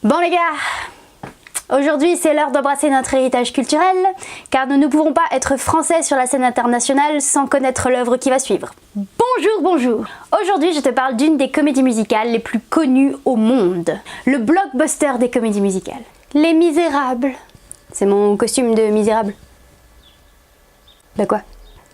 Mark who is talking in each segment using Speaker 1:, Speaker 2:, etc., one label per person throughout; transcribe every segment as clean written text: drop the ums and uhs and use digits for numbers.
Speaker 1: Bon les gars, aujourd'hui c'est l'heure d'embrasser notre héritage culturel, car nous ne pouvons pas être français sur la scène internationale sans connaître l'œuvre qui va suivre. Bonjour. Aujourd'hui je te parle d'une des comédies musicales les plus connues au monde. Le blockbuster des comédies musicales. Les Misérables. C'est mon costume de misérable. De quoi?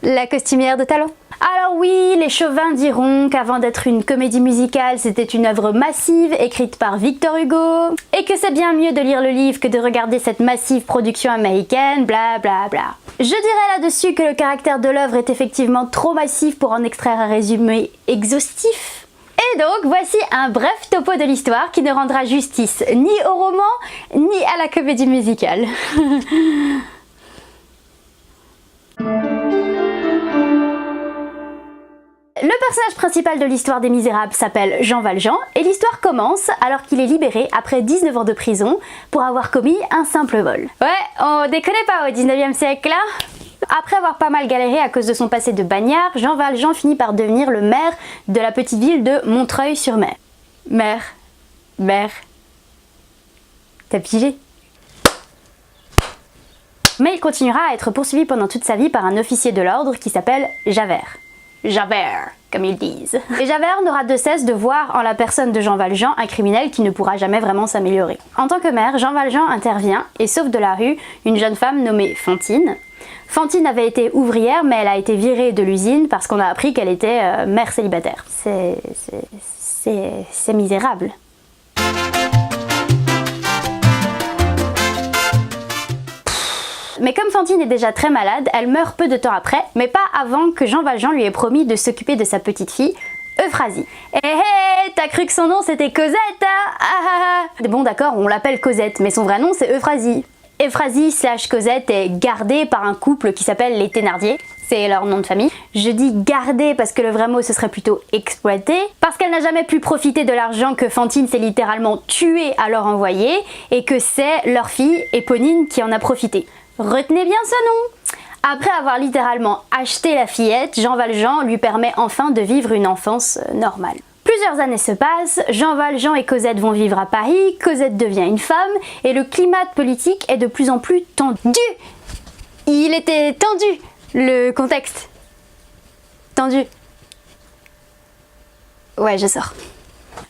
Speaker 1: La costumière de talent. Alors oui, les chauvins diront qu'avant d'être une comédie musicale, c'était une œuvre massive écrite par Victor Hugo, et que c'est bien mieux de lire le livre que de regarder cette massive production américaine, bla bla bla. Je dirais là-dessus que le caractère de l'œuvre est effectivement trop massif pour en extraire un résumé exhaustif. Et donc voici un bref topo de l'histoire qui ne rendra justice ni au roman, ni à la comédie musicale. Le personnage principal de l'histoire des Misérables s'appelle Jean Valjean et l'histoire commence alors qu'il est libéré après 19 ans de prison pour avoir commis un simple vol. Ouais, on déconne pas au 19e siècle là. Après avoir pas mal galéré à cause de son passé de bagnard, Jean Valjean finit par devenir le maire de la petite ville de Montreuil-sur-Mer. Maire. T'as pigé? Mais il continuera à être poursuivi pendant toute sa vie par un officier de l'ordre qui s'appelle Javert, comme ils disent. Et Javert n'aura de cesse de voir en la personne de Jean Valjean un criminel qui ne pourra jamais vraiment s'améliorer. En tant que maire, Jean Valjean intervient et sauve de la rue une jeune femme nommée Fantine. Fantine avait été ouvrière mais elle a été virée de l'usine parce qu'on a appris qu'elle était mère célibataire. C'est misérable. Mais comme Fantine est déjà très malade, elle meurt peu de temps après, mais pas avant que Jean Valjean lui ait promis de s'occuper de sa petite fille, Euphrasie. Hé, t'as cru que son nom c'était Cosette, hein? Bon d'accord, on l'appelle Cosette, mais son vrai nom c'est Euphrasie. Euphrasie / Cosette est gardée par un couple qui s'appelle les Thénardier, c'est leur nom de famille. Je dis gardée parce que le vrai mot ce serait plutôt exploité, parce qu'elle n'a jamais pu profiter de l'argent que Fantine s'est littéralement tuée à leur envoyer, et que c'est leur fille, Éponine, qui en a profité. Retenez bien ce nom! Après avoir littéralement acheté la fillette, Jean Valjean lui permet enfin de vivre une enfance normale. Plusieurs années se passent, Jean Valjean et Cosette vont vivre à Paris, Cosette devient une femme, et le climat politique est de plus en plus tendu. Il était tendu, le contexte. Tendu. Ouais, je sors.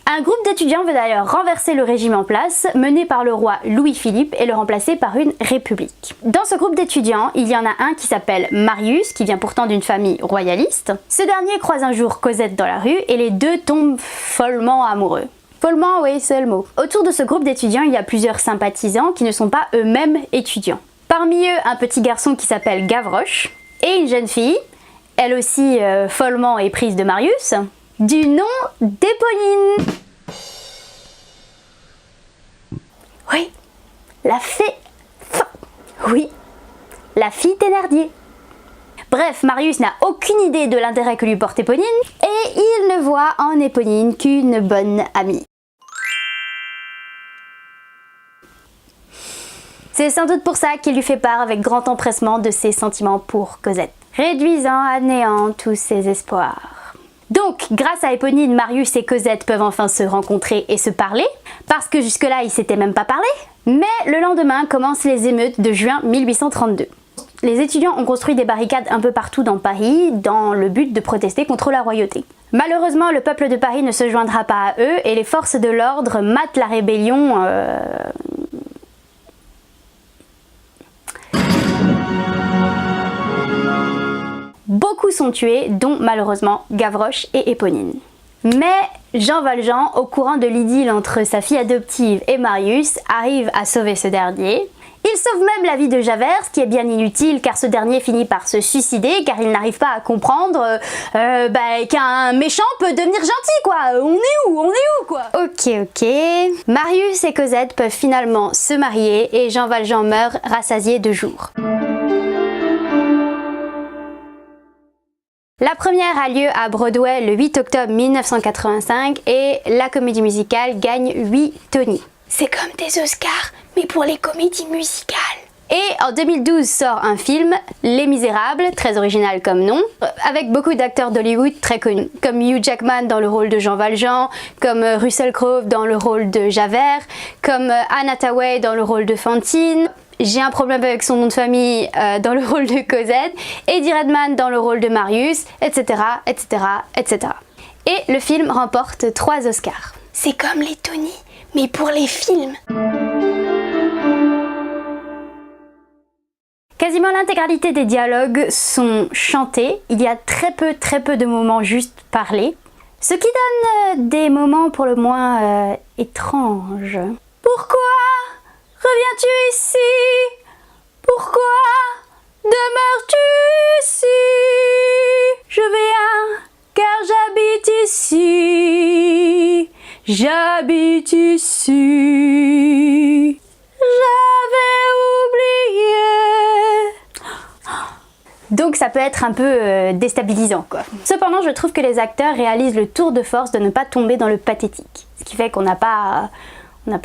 Speaker 1: Un groupe d'étudiants veut d'ailleurs renverser le régime en place, mené par le roi Louis-Philippe et le remplacer par une république. Dans ce groupe d'étudiants, il y en a un qui s'appelle Marius, qui vient pourtant d'une famille royaliste. Ce dernier croise un jour Cosette dans la rue et les deux tombent follement amoureux. Follement, oui, c'est le mot. Autour de ce groupe d'étudiants, il y a plusieurs sympathisants qui ne sont pas eux-mêmes étudiants. Parmi eux, un petit garçon qui s'appelle Gavroche et une jeune fille, elle aussi follement éprise de Marius, du nom d'Éponine. Oui, la fille Thénardier. Bref, Marius n'a aucune idée de l'intérêt que lui porte Éponine et il ne voit en Éponine qu'une bonne amie. C'est sans doute pour ça qu'il lui fait part avec grand empressement de ses sentiments pour Cosette, réduisant à néant tous ses espoirs. Donc, grâce à Éponine, Marius et Cosette peuvent enfin se rencontrer et se parler, parce que jusque-là, ils s'étaient même pas parlé. Mais le lendemain commencent les émeutes de juin 1832. Les étudiants ont construit des barricades un peu partout dans Paris, dans le but de protester contre la royauté. Malheureusement, le peuple de Paris ne se joindra pas à eux, et les forces de l'ordre matent la rébellion... Beaucoup sont tués, dont malheureusement Gavroche et Éponine. Mais Jean Valjean, au courant de l'idylle entre sa fille adoptive et Marius, arrive à sauver ce dernier. Il sauve même la vie de Javert, ce qui est bien inutile car ce dernier finit par se suicider car il n'arrive pas à comprendre qu'un méchant peut devenir gentil quoi. On est où quoi? Ok. Marius et Cosette peuvent finalement se marier et Jean Valjean meurt rassasié de jour. La première a lieu à Broadway le 8 octobre 1985 et la comédie musicale gagne 8 Tony. C'est comme des Oscars, mais pour les comédies musicales. Et en 2012 sort un film, Les Misérables, très original comme nom, avec beaucoup d'acteurs d'Hollywood très connus, comme Hugh Jackman dans le rôle de Jean Valjean, comme Russell Crowe dans le rôle de Javert, comme Anne Hathaway dans le rôle de Fantine. J'ai un problème avec son nom de famille dans le rôle de Cosette, Eddie Redmayne dans le rôle de Marius, etc., etc., etc. Et le film remporte 3 Oscars. C'est comme les Tony, mais pour les films. Quasiment l'intégralité des dialogues sont chantés, il y a très peu de moments juste parlés, ce qui donne des moments pour le moins étranges. Pourquoi reviens-tu ici? Pourquoi demeures-tu ici? Je viens car j'habite ici, j'habite ici. J'avais oublié. Donc ça peut être un peu déstabilisant quoi. Cependant je trouve que les acteurs réalisent le tour de force de ne pas tomber dans le pathétique. Ce qui fait qu'on n'a pas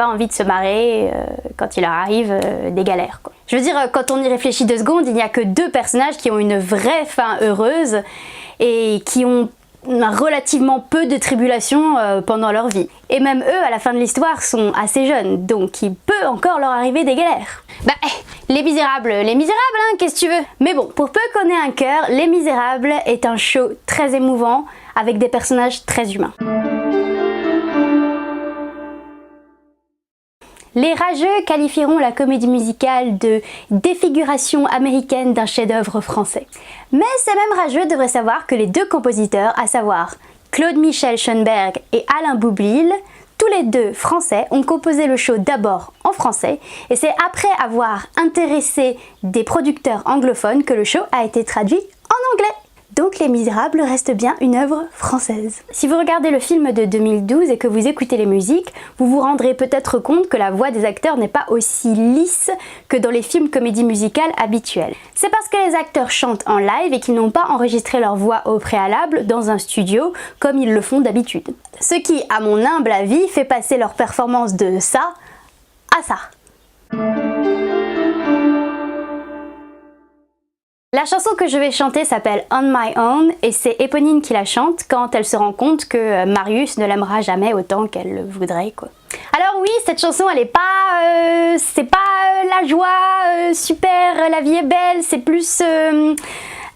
Speaker 1: envie de se marrer quand il leur arrive des galères quoi. Je veux dire, quand on y réfléchit 2 secondes, il n'y a que 2 personnages qui ont une vraie fin heureuse et qui ont relativement peu de tribulations pendant leur vie. Et même eux, à la fin de l'histoire, sont assez jeunes, donc il peut encore leur arriver des galères. Bah, Les Misérables, hein, qu'est-ce que tu veux? Mais bon, pour peu qu'on ait un cœur, Les Misérables est un show très émouvant, avec des personnages très humains. Les rageux qualifieront la comédie musicale de défiguration américaine d'un chef-d'œuvre français. Mais ces mêmes rageux devraient savoir que les 2 compositeurs, à savoir Claude-Michel Schoenberg et Alain Boublil, tous les 2 français, ont composé le show d'abord en français et c'est après avoir intéressé des producteurs anglophones que le show a été traduit en anglais. Donc Les Misérables reste bien une œuvre française. Si vous regardez le film de 2012 et que vous écoutez les musiques, vous vous rendrez peut-être compte que la voix des acteurs n'est pas aussi lisse que dans les films comédies musicales habituels. C'est parce que les acteurs chantent en live et qu'ils n'ont pas enregistré leur voix au préalable dans un studio comme ils le font d'habitude. Ce qui, à mon humble avis, fait passer leur performance de ça à ça. La chanson que je vais chanter s'appelle On My Own et c'est Éponine qui la chante quand elle se rend compte que Marius ne l'aimera jamais autant qu'elle le voudrait quoi. Alors oui, cette chanson elle est pas c'est pas la joie super, la vie est belle, c'est plus pas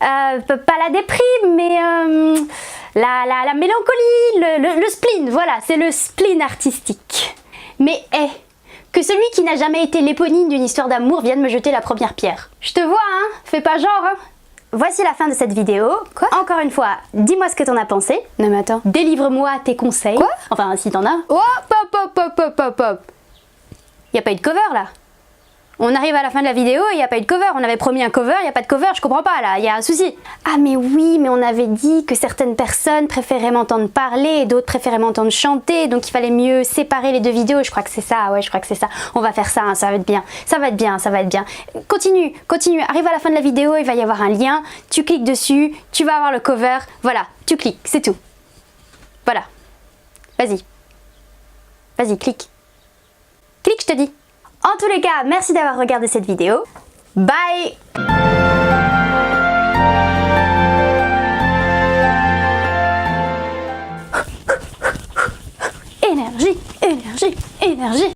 Speaker 1: la déprime mais la mélancolie, le spleen, voilà, c'est le spleen artistique. Mais que celui qui n'a jamais été l'éponine d'une histoire d'amour vienne me jeter la première pierre. Je te vois, hein, fais pas genre, hein. Voici la fin de cette vidéo. Quoi? Encore une fois, dis-moi ce que t'en as pensé. Non mais attends. Délivre-moi tes conseils. Quoi? Enfin, si t'en as. Oh, hop. Y a pas eu de cover là. On arrive à la fin de la vidéo et il n'y a pas eu de cover. On avait promis un cover, il n'y a pas de cover, je comprends pas là, il y a un souci. Ah mais oui, mais on avait dit que certaines personnes préféraient m'entendre parler et d'autres préféraient m'entendre chanter, donc il fallait mieux séparer les 2 vidéos. Je crois que c'est ça, ouais, je crois que c'est ça. On va faire ça, hein, ça va être bien. Ça va être bien, ça va être bien. Continue. Arrive à la fin de la vidéo, il va y avoir un lien, tu cliques dessus, tu vas avoir le cover, voilà, tu cliques, c'est tout. Voilà. Vas-y. Vas-y, clique. Clique, je te dis. En tous les cas, merci d'avoir regardé cette vidéo. Bye! Énergie, énergie, énergie!